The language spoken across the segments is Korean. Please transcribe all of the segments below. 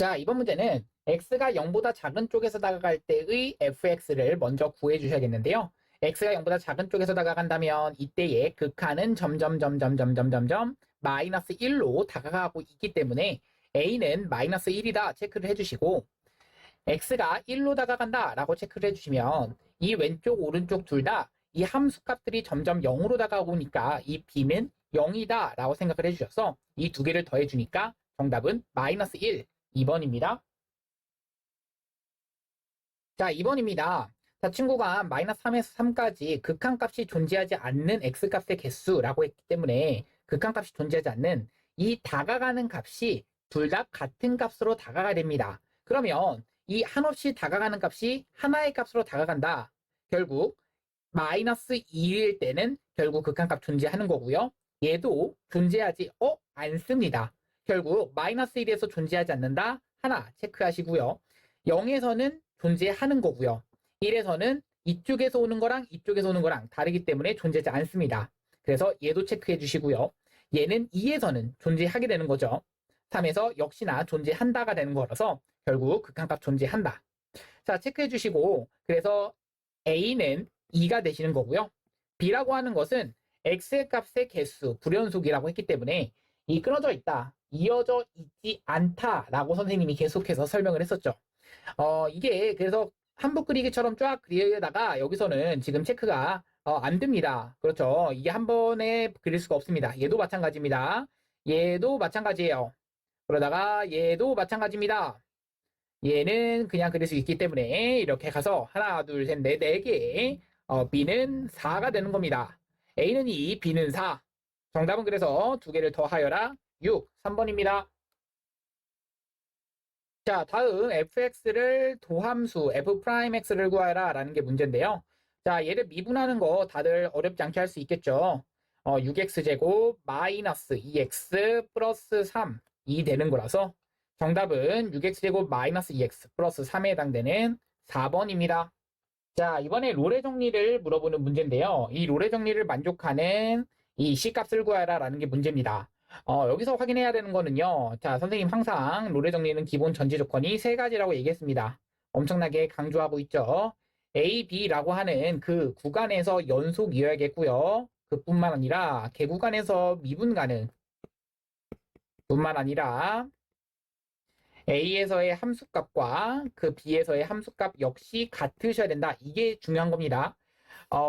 자, 이번 문제는 x가 0보다 작은 쪽에서 다가갈 때의 fx를 먼저 구해 주셔야겠는데요. x가 0보다 작은 쪽에서 다가간다면 이때의 극한은 점점점점점점점점 마이너스 1로 다가가고 있기 때문에 a는 마이너스 1이다 체크를 해주시고 x가 1로 다가간다 라고 체크를 해주시면 이 왼쪽 오른쪽 둘 다 이 함수값들이 점점 0으로 다가오니까 이 b는 0이다 라고 생각을 해주셔서 이 두 개를 더해주니까 정답은 마이너스 1 2번입니다. 자, 2번입니다. 자, 친구가 마이너스 3에서 3까지 극한값이 존재하지 않는 x값의 개수라고 했기 때문에 극한값이 존재하지 않는 이 다가가는 값이 둘 다 같은 값으로 다가가야 됩니다. 그러면 이 한없이 다가가는 값이 하나의 값으로 다가간다. 결국 마이너스 2일 때는 결국 극한값 존재하는 거고요. 얘도 존재하지 않습니다. 결국 마이너스 1에서 존재하지 않는다. 하나 체크하시고요. 0에서는 존재하는 거고요. 1에서는 이쪽에서 오는 거랑 이쪽에서 오는 거랑 다르기 때문에 존재하지 않습니다. 그래서 얘도 체크해 주시고요. 얘는 2에서는 존재하게 되는 거죠. 3에서 역시나 존재한다가 되는 거라서 결국 극한값 존재한다. 자, 체크해 주시고 그래서 A는 2가 되시는 거고요. B라고 하는 것은 X의 값의 개수, 불연속이라고 했기 때문에 이 끊어져 있다, 이어져 있지 않다라고 선생님이 계속해서 설명을 했었죠. 이게 그래서 한붓 그리기처럼 쫙 그리다가 여기서는 지금 체크가 안 됩니다. 그렇죠. 이게 한 번에 그릴 수가 없습니다. 얘도 마찬가지입니다. 얘도 마찬가지예요. 그러다가 얘도 마찬가지입니다. 얘는 그냥 그릴 수 있기 때문에 이렇게 가서 하나, 둘, 셋, 넷, 네 개. B는 4가 되는 겁니다. A는 2, B는 4. 정답은 그래서 두 개를 더하여라 6, 3번입니다. 자, 다음 fx를 도함수 f'x를 구하라 라는 게 문제인데요. 자, 얘를 미분하는 거 다들 어렵지 않게 할 수 있겠죠. 6x제곱 마이너스 2x 플러스 3이 되는 거라서 정답은 6x제곱 마이너스 2x 플러스 3에 해당되는 4번입니다. 자, 이번에 롤의 정리를 물어보는 문제인데요. 이 롤의 정리를 만족하는 이 C값을 구하라 라는 게 문제입니다. 여기서 확인해야 되는 거는요. 자, 선생님 항상 롤의 정리는 기본 전제 조건이 세 가지라고 얘기했습니다. 엄청나게 강조하고 있죠. A, B라고 하는 그 구간에서 연속이어야겠고요. 그뿐만 아니라 개구간에서 미분 가능 뿐만 아니라 A에서의 함수값과 그 B에서의 함수값 역시 같으셔야 된다. 이게 중요한 겁니다.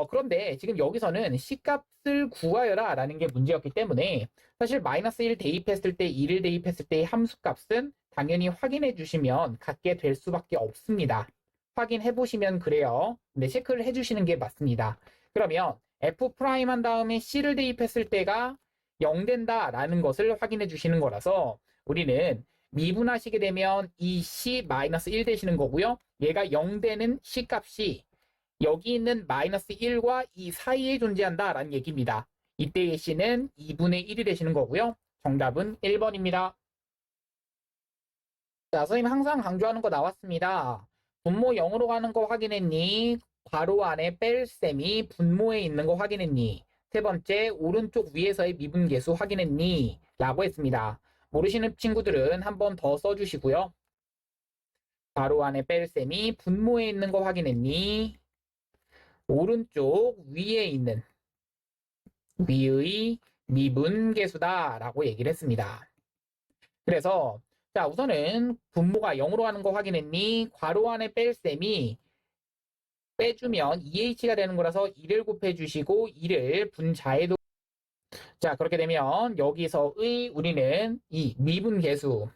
그런데 지금 여기서는 C값을 구하여라 라는 게 문제였기 때문에 사실 마이너스 1 대입했을 때 1을 대입했을 때의 함수값은 당연히 확인해 주시면 갖게 될 수밖에 없습니다. 확인해 보시면 그래요. 근데 체크를 해 주시는 게 맞습니다. 그러면 F' 한 다음에 C를 대입했을 때가 0 된다 라는 것을 확인해 주시는 거라서 우리는 미분하시게 되면 이 C-1 되시는 거고요. 얘가 0 되는 C값이 여기 있는 마이너스 1과 이 사이에 존재한다라는 얘기입니다. 이때의 C는 2분의 1이 되시는 거고요. 정답은 1번입니다. 자, 선생님 항상 강조하는 거 나왔습니다. 분모 0으로 가는 거 확인했니? 괄호 안에 뺄셈이 분모에 있는 거 확인했니? 세 번째, 오른쪽 위에서의 미분계수 확인했니? 라고 했습니다. 모르시는 친구들은 한 번 더 써주시고요. 괄호 안에 뺄셈이 분모에 있는 거 확인했니? 오른쪽 위에 있는 위의 미분계수다 라고 얘기를 했습니다. 그래서 자, 우선은 분모가 0으로 가는 거 확인했니? 괄호 안에 뺄셈이 빼주면 2h가 되는 거라서 2를 곱해주시고 2를 분자에도 자, 그렇게 되면 여기서의 우리는 이 미분계수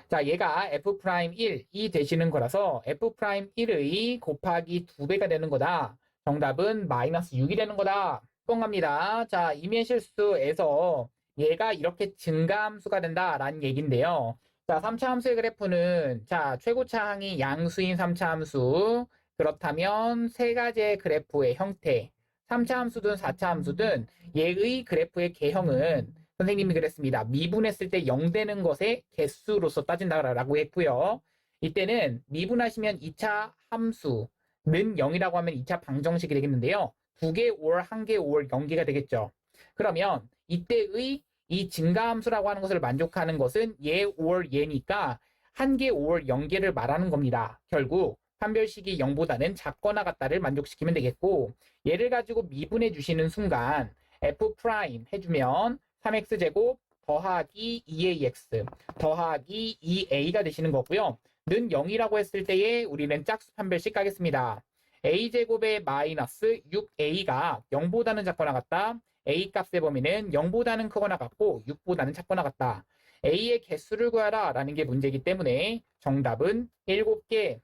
자, 얘가 F'1이 되시는 거라서 F'1의 곱하기 2배가 되는 거다. 정답은 마이너스 6이 되는 거다. 뻥갑니다. 자, 임의실수에서 얘가 이렇게 증가함수가 된다라는 얘기인데요. 자, 3차 함수의 그래프는 자, 최고차항이 양수인 3차 함수 그렇다면 세 가지의 그래프의 형태 3차 함수든 4차 함수든 얘의 그래프의 개형은 선생님이 그랬습니다. 미분했을 때 0 되는 것의 개수로서 따진다라고 했고요. 이때는 미분하시면 2차 함수는 0이라고 하면 2차 방정식이 되겠는데요. 2개 or 1개 or 0개가 되겠죠. 그러면 이때의 이 증가함수라고 하는 것을 만족하는 것은 얘 or 얘니까 한 개, 5월 0개를 말하는 겁니다. 결국 판별식이 0보다는 작거나 같다를 만족시키면 되겠고, 얘를 가지고 미분해 주시는 순간 f 프라임 해주면 3x제곱 더하기 2ax 더하기 2a가 되시는 거고요. 는 0이라고 했을 때에 우리는 짝수 판별식 가겠습니다. a제곱의 마이너스 6a가 0보다는 작거나 같다. a 값의 범위는 0보다는 크거나 같고 6보다는 작거나 같다. a의 개수를 구하라 라는 게 문제이기 때문에 정답은 7개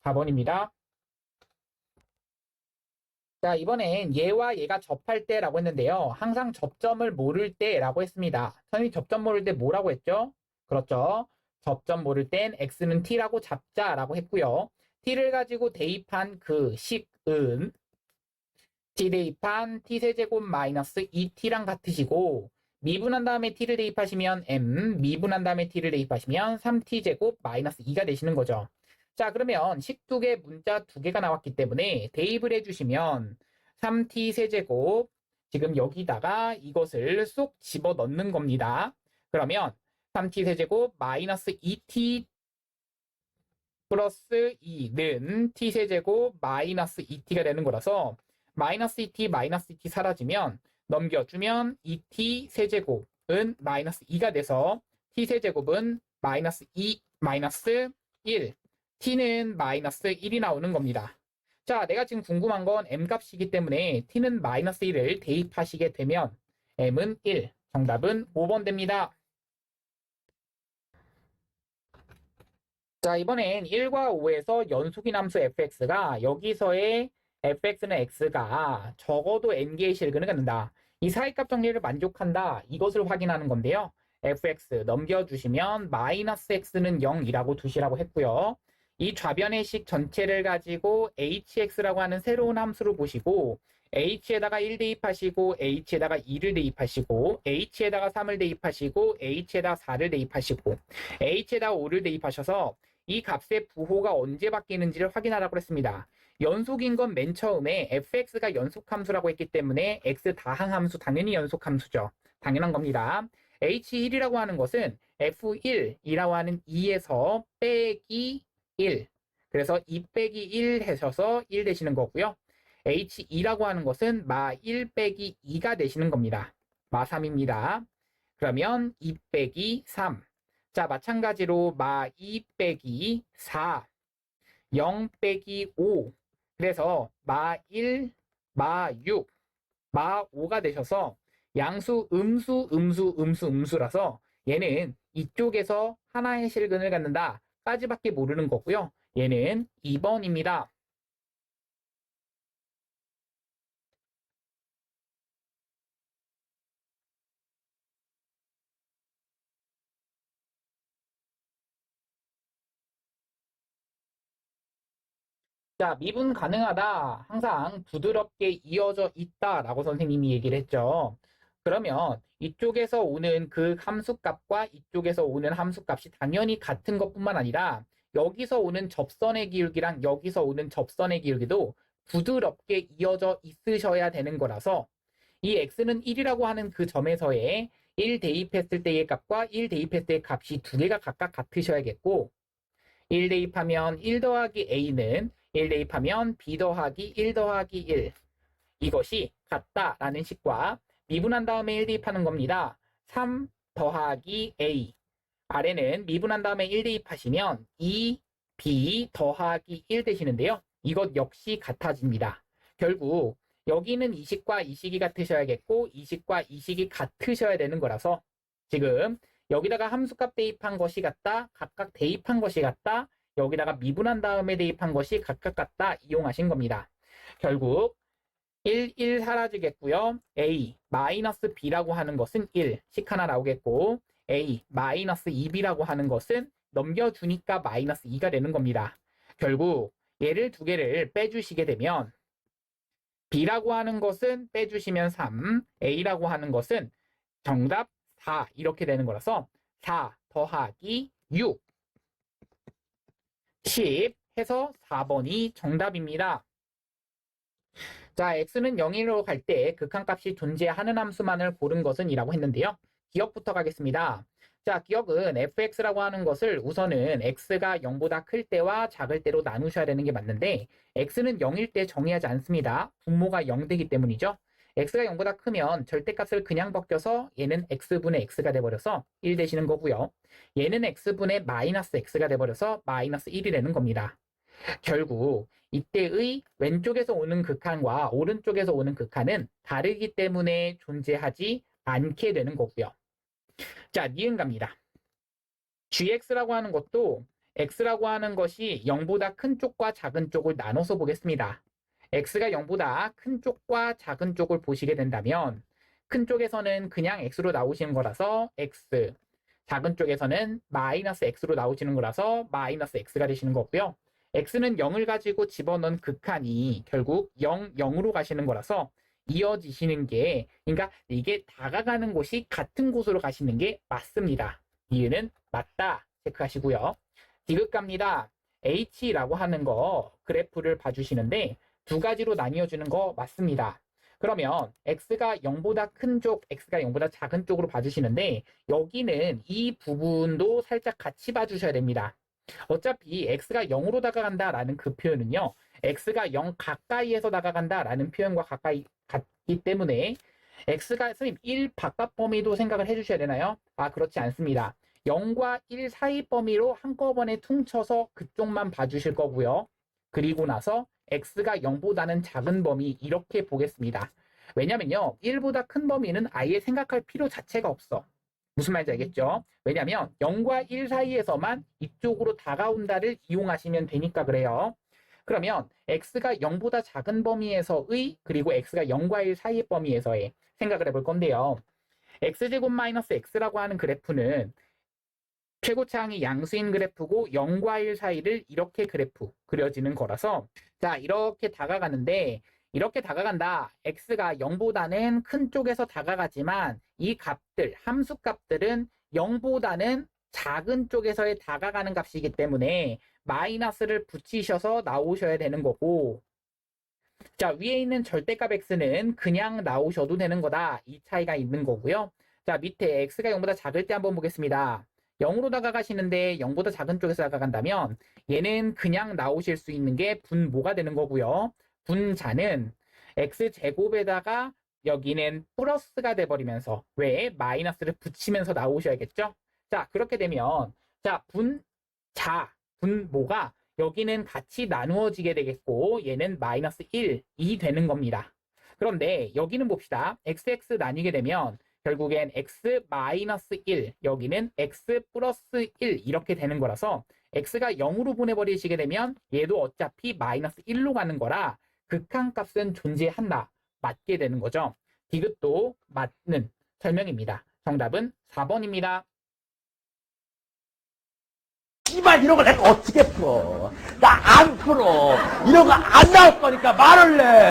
4번입니다. 자, 이번엔 얘와 얘가 접할 때라고 했는데요. 항상 접점을 모를 때라고 했습니다. 선생님이 접점 모를 때 뭐라고 했죠? 그렇죠. 접점 모를 땐 x는 t라고 잡자라고 했고요. t를 가지고 대입한 그 식은 t 대입한 t세제곱 마이너스 2t랑 같으시고 미분한 다음에 t를 대입하시면 m, 미분한 다음에 t를 대입하시면 3t제곱 마이너스 2가 되시는 거죠. 자, 그러면 식 두 개, 문자 두 개가 나왔기 때문에 대입을 해주시면 3t 세제곱 지금 여기다가 이것을 쏙 집어 넣는 겁니다. 그러면 3t 세제곱 마이너스 2t 플러스 2는 t 세제곱 마이너스 2t가 되는 거라서 마이너스 2t 마이너스 2t 사라지면 넘겨주면 2t 세제곱은 마이너스 2가 돼서 t 세제곱은 마이너스 2 마이너스 1 t는 마이너스 1이 나오는 겁니다. 자, 내가 지금 궁금한 건 m 값이기 때문에 t는 마이너스 1을 대입하시게 되면 m은 1 정답은 5번 됩니다. 자, 이번엔 1과 5에서 연속인 함수 fx가 여기서의 fx는 x가 적어도 n개의 실근을 갖는다. 이 사이값 정리를 만족한다. 이것을 확인하는 건데요. fx 넘겨주시면 마이너스 x는 0이라고 두시라고 했고요. 이 좌변의 식 전체를 가지고 hx라고 하는 새로운 함수를 보시고 h에다가 1 대입하시고 h에다가 2를 대입하시고 h에다가 3을 대입하시고 h에다가 4를 대입하시고 h에다가 5를 대입하셔서 이 값의 부호가 언제 바뀌는지를 확인하라고 했습니다. 연속인 건 맨 처음에 fx가 연속함수라고 했기 때문에 x 다항함수 당연히 연속함수죠. 당연한 겁니다. h1이라고 하는 것은 f1이라고 하는 2에서 빼기 1. 그래서 2 빼기 1 하셔서 1 되시는 거고요. h2라고 하는 것은 마 1 빼기 2가 되시는 겁니다. 마 3입니다. 그러면 2 빼기 3. 자, 마찬가지로 마 2 빼기 4, 0 빼기 5. 그래서 마 1, 마 6, 마 5가 되셔서 양수 음수라서 얘는 이쪽에서 하나의 실근을 갖는다 까지밖에 모르는 거고요. 얘는 2번입니다. 자, 미분 가능하다. 항상 부드럽게 이어져 있다라고 선생님이 얘기를 했죠. 그러면 이쪽에서 오는 그 함수값과 이쪽에서 오는 함수값이 당연히 같은 것뿐만 아니라 여기서 오는 접선의 기울기랑 여기서 오는 접선의 기울기도 부드럽게 이어져 있으셔야 되는 거라서 이 x는 1이라고 하는 그 점에서의 1 대입했을 때의 값과 1 대입했을 때의 값이 두 개가 각각 같으셔야겠고 1 대입하면 1 더하기 a는 1 대입하면 b 더하기 1 더하기 1 이것이 같다라는 식과 미분한 다음에 1 대입하는 겁니다. 3 더하기 a 아래는 미분한 다음에 1 대입하시면 2b 더하기 1 되시는데요. 이것 역시 같아집니다. 결국 여기는 이 식과 이 식이 같으셔야겠고 이 식과 이 식이 같으셔야 되는 거라서 지금 여기다가 함수값 대입한 것이 같다, 각각 대입한 것이 같다, 여기다가 미분한 다음에 대입한 것이 각각 같다 이용하신 겁니다. 결국 1, 1 사라지겠고요. a, 마이너스 b라고 하는 것은 1, 식 하나 나오겠고 a, 마이너스 2b라고 하는 것은 넘겨주니까 마이너스 2가 되는 겁니다. 결국 얘를 두 개를 빼주시게 되면 b라고 하는 것은 빼주시면 3, a라고 하는 것은 정답 4 이렇게 되는 거라서 4 더하기 6, 10 해서 4번이 정답입니다. 자, x는 0으로 갈 때 극한값이 존재하는 함수만을 고른 것은 이라고 했는데요. 기억부터 가겠습니다. 자, 기억은 fx라고 하는 것을 우선은 x가 0보다 클 때와 작을 때로 나누셔야 되는 게 맞는데 x는 0일 때 정의하지 않습니다. 분모가 0 되기 때문이죠. x가 0보다 크면 절대값을 그냥 벗겨서 얘는 x분의 x가 돼버려서 1 되시는 거고요. 얘는 x분의 마이너스 x가 돼버려서 마이너스 1이 되는 겁니다. 결국 이때의 왼쪽에서 오는 극한과 오른쪽에서 오는 극한은 다르기 때문에 존재하지 않게 되는 거고요. 자, 니은 갑니다. gx라고 하는 것도 x라고 하는 것이 0보다 큰 쪽과 작은 쪽을 나눠서 보겠습니다. x가 0보다 큰 쪽과 작은 쪽을 보시게 된다면 큰 쪽에서는 그냥 x로 나오시는 거라서 x, 작은 쪽에서는 마이너스 x로 나오시는 거라서 마이너스 x가 되시는 거고요. x는 0을 가지고 집어넣은 극한이 결국 0, 0으로 가시는 거라서 이어지시는 게, 그러니까 이게 다가가는 곳이 같은 곳으로 가시는 게 맞습니다. 이유는 맞다 체크하시고요. 디귿 갑니다. h라고 하는 거 그래프를 봐주시는데 두 가지로 나뉘어주는 거 맞습니다. 그러면 x가 0보다 큰 쪽, x가 0보다 작은 쪽으로 봐주시는데 여기는 이 부분도 살짝 같이 봐주셔야 됩니다. 어차피 x가 0으로 다가간다라는 그 표현은요. x가 0 가까이에서 다가간다라는 표현과 가까이 같기 때문에 x가 선생님 1 바깥 범위도 생각을 해주셔야 되나요? 아, 그렇지 않습니다. 0과 1 사이 범위로 한꺼번에 퉁쳐서 그쪽만 봐주실 거고요. 그리고 나서 x가 0보다는 작은 범위 이렇게 보겠습니다. 왜냐면요. 1보다 큰 범위는 아예 생각할 필요 자체가 없어. 무슨 말인지 알겠죠? 왜냐면 0과 1 사이에서만 이쪽으로 다가온다를 이용하시면 되니까 그래요. 그러면 x가 0보다 작은 범위에서의 그리고 x가 0과 1 사이의 범위에서의 생각을 해볼 건데요. x제곱 마이너스 x라고 하는 그래프는 최고차항이 양수인 그래프고 0과 1 사이를 이렇게 그래프 그려지는 거라서 자, 이렇게 다가가는데 이렇게 다가간다. x가 0보다는 큰 쪽에서 다가가지만 이 값들, 함수 값들은 0보다는 작은 쪽에서의 다가가는 값이기 때문에 마이너스를 붙이셔서 나오셔야 되는 거고, 자, 위에 있는 절대값 x는 그냥 나오셔도 되는 거다. 이 차이가 있는 거고요. 자, 밑에 x가 0보다 작을 때 한번 보겠습니다. 0으로 다가가시는데 0보다 작은 쪽에서 다가간다면 얘는 그냥 나오실 수 있는 게 분모가 되는 거고요. 분자는 x제곱에다가 여기는 플러스가 돼버리면서 왜 마이너스를 붙이면서 나오셔야겠죠? 자, 그렇게 되면 자, 분자, 분모가 여기는 같이 나누어지게 되겠고 얘는 마이너스 1이 되는 겁니다. 그런데 여기는 봅시다. xx 나뉘게 되면 결국엔 x 마이너스 1, 여기는 x 플러스 1 이렇게 되는 거라서 x가 0으로 보내버리시게 되면 얘도 어차피 마이너스 1로 가는 거라 극한값은 존재한다. 맞게 되는 거죠. 디귿도 맞는 설명입니다. 정답은 4번입니다. 이발 이런 걸 내가 어떻게 풀어? 나 안 풀어. 이런 거 안 나올 거니까 말을 내.